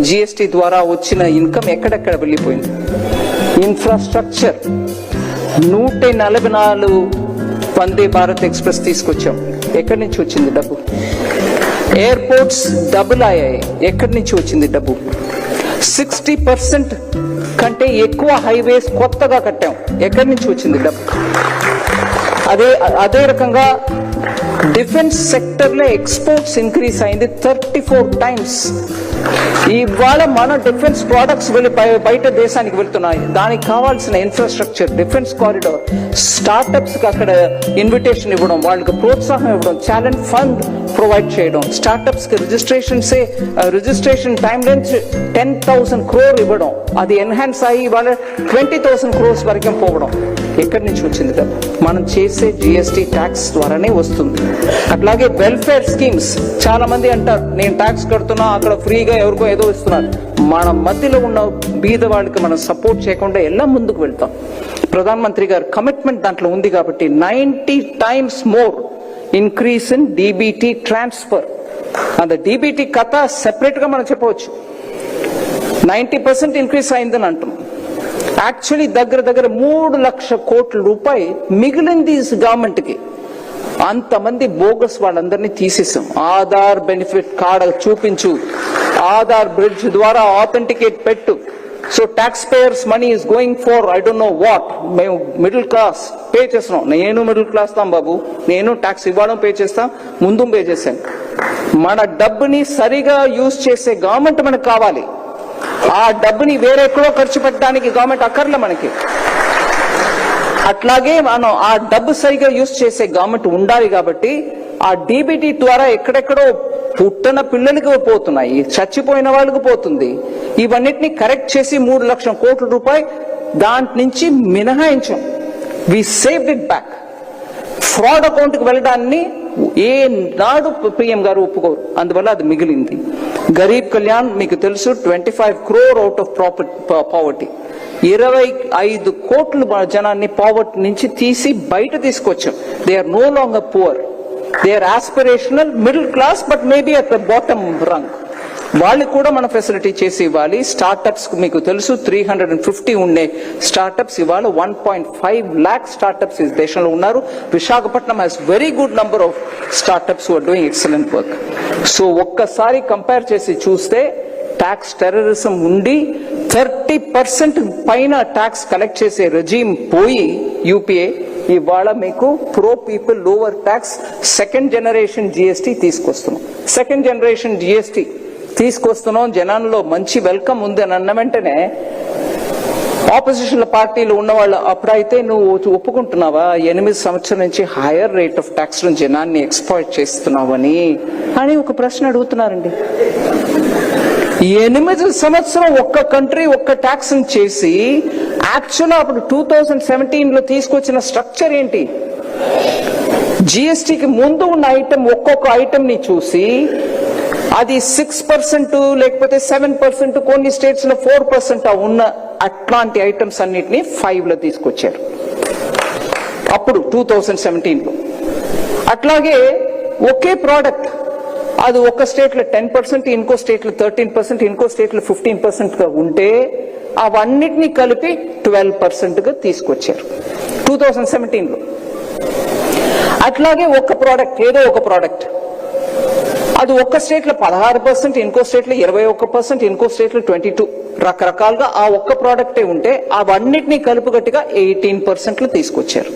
GST ద్వారా వచ్చిన income ఎక్కడెక్కడ వెళ్ళిపోయింది? ఇన్ఫ్రాస్ట్రక్చర్ 144 వందే భారత్ ఎక్స్ప్రెస్ తీసుకొచ్చాం, ఎక్కడి నుంచి వచ్చింది డబ్బు? ఎయిర్పోర్ట్స్ డబుల్ అయ్యాయి, ఎక్కడి నుంచి వచ్చింది డబ్బు? 60% కంటే ఎక్కువ హైవేస్ కొత్తగా కట్టాం, ఎక్కడి నుంచి వచ్చింది డబ్బు? అదే రకంగా డిఫెన్స్ సెక్టర్ లో ఎక్స్పోర్ట్స్ ఇంక్రీజ్ అయింది 34 టైమ్స్. ఇవాళ మన డిఫెన్స్ ప్రొడక్ట్స్ వెళ్ళి బయట దేశానికి వెళ్తున్నాయి. దానికి కావాల్సిన ఇన్ఫ్రాస్ట్రక్చర్, డిఫెన్స్ కారిడార్, స్టార్టప్స్ కి అక్కడ ఇన్విటేషన్ ఇవ్వడం, వాళ్ళకి ప్రోత్సాహం ఇవ్వడం, ఛాలెంజ్ ఫండ్ ప్రొవైడ్ చేయడం, స్టార్టప్స్ కి రిజిస్ట్రేషన్ టైం లెన్స్ 10,000 crore ఇవ్వడం, అది ఎన్హాన్స్ అయ్యి వాళ్ళ 20,000 crores వరకు పోవడం. ఎక్కడి నుంచి వచ్చింది డబ్బు? మనం చేసే జిఎస్టీ ట్యాక్స్ ద్వారానే వస్తుంది. అట్లాగే వెల్ఫేర్ స్కీమ్స్, చాలా మంది అంటారు నేను ట్యాక్స్ కడుతున్నా, అక్కడ ఫ్రీగా ఎవరికో ఏదో ఇస్తున్నారు. మన మధ్యలో ఉన్న బీద వాళ్ళకి మనం సపోర్ట్ చేయకుండా ఎలా ముందుకు వెళ్తాం? ప్రధాన మంత్రి గారు కమిట్మెంట్ దాంట్లో ఉంది కాబట్టి 90 times more increase in DBT transfer. అంత డిబిటీ కథ సెపరేట్ గా మనం చెప్పవచ్చు. 90% ఇంక్రీస్ అయిందని అంటున్నాం. యాక్చువల్లీ దగ్గర 3 లక్షల కోట్ల రూపాయలు మిగిలింది గవర్నమెంట్ కి. అంతమంది బోగస్ వాళ్ళందరినీ తీసేసాం. ఆధార్ బెనిఫిట్ కార్డు చూపించు, ఆధార్ బ్రిడ్జ్ ద్వారా ఆథెంటికేట్ పెట్టు. So taxpayers money is going for I don't know what. మేము మిడిల్ క్లాస్ పే చేస్తున్నాం. నేను మిడిల్ క్లాస్ తాం బాబు, నేను ట్యాక్స్ ఇవ్వడం పే చేస్తాం, ముందు పే చేశాను. మన డబ్బుని సరిగా యూజ్ చేసే గవర్నమెంట్ మనకు కావాలి. ఆ డబ్బుని వేరెక్కడో ఖర్చు పెట్టడానికి గవర్నమెంట్ అక్కర్లే మనకి. అట్లాగే మనం ఆ డబ్బు సరిగా యూజ్ చేసే గవర్నమెంట్ ఉండాలి. కాబట్టి ఆ డిబిటీ ద్వారా ఎక్కడెక్కడో పుట్టిన పిల్లలకి పోతున్నాయి, చచ్చిపోయిన వాళ్ళకి పోతుంది. ఇవన్నిటిని కరెక్ట్ చేసి 3 లక్షల కోట్ల రూపాయలు దాంట్ నుంచి మినహాయించాం. We saved it back. Fraud account కి వెళ్ళడాన్ని ఏ నాడు పిఎం గారు ఒప్పుకోరు, అందువల్ల అది మిగిలింది. గరీబ్ కళ్యాణ్ మీకు తెలుసు, 25 crore అవుట్ ఆఫ్ పావర్టీ. 25 కోట్ల జనాన్ని పావర్టీ నుంచి తీసి బయట తీసుకొచ్చాం. They are no longer poor, they are aspirational middle class, but maybe at the bottom rung. వాళ్ళకి కూడా మనం ఫెసిలిటీ చేసి ఇవ్వాలి. స్టార్టప్స్ మీకు తెలుసు 350 ఉండే స్టార్టప్స్ ఇవాళ 1.5 lakh స్టార్టప్స్ ఈ దేశంలో ఉన్నారు. Visakhapatnam has very good number of startups who are doing excellent work. So ఒక్కసారి కంపేర్ చేసి చూస్తే ట్యాక్స్ టెర్రరిజం ఉండి 30% పైన ట్యాక్స్ కలెక్ట్ చేసే రెజీమ్ పోయి యూపీఏ ఇవాళ మీకు pro people lower tax second generation GST తీసుకొస్తున్నాం. సెకండ్ జనరేషన్ జిఎస్టీ తీసుకొస్తున్నాం. జనాల్లో మంచి వెల్కమ్ ఉంది అని అన్న వెంటనే ఆపోజిషన్ పార్టీలు ఉన్నవాళ్ళు అప్పుడైతే నువ్వు ఒప్పుకుంటున్నావా 8 సంవత్సరాల నుంచి హైయర్ రేట్ ఆఫ్ ట్యాక్స్ జనాన్ని ఎక్స్‌ప్లాయిట్ చేస్తున్నావని అని ఒక ప్రశ్న అడుగుతున్నారండి. 8 సంవత్సరం ఒక్క కంట్రీ ఒక్క ట్యాక్స్ చేసి యాక్చువల్ అప్పుడు 2017లో తీసుకొచ్చిన స్ట్రక్చర్ ఏంటి? జిఎస్టీకి ముందు ఉన్న ఐటమ్ ఒక్కొక్క ఐటమ్ ని చూసి అది 6% లేకపోతే 7%, కొన్ని స్టేట్స్ లో 4% ఉన్న అట్లాంటి ఐటమ్స్ అన్నిటిని 5లో తీసుకొచ్చారు అప్పుడు 2017లో. అట్లాగే ఒకే ప్రోడక్ట్ అది ఒక స్టేట్ లో 10%, ఇంకో స్టేట్ లో 13%, ఇంకో స్టేట్ లో 15% గా ఉంటే అవన్నిటిని కలిపి 12% గా తీసుకొచ్చారు 2017లో. అట్లాగే ఒక ప్రోడక్ట్, ఏదో ఒక ప్రోడక్ట్ అది ఒక్క స్టేట్ లో 16%, ఇంకో స్టేట్ లో 21%, ఇంకో స్టేట్ లో 22%, రకరకాలుగా ఆ ఒక్క ప్రోడక్టే ఉంటే అవన్నిటినీ కలుపుగట్టిగా 18% తీసుకొచ్చారు.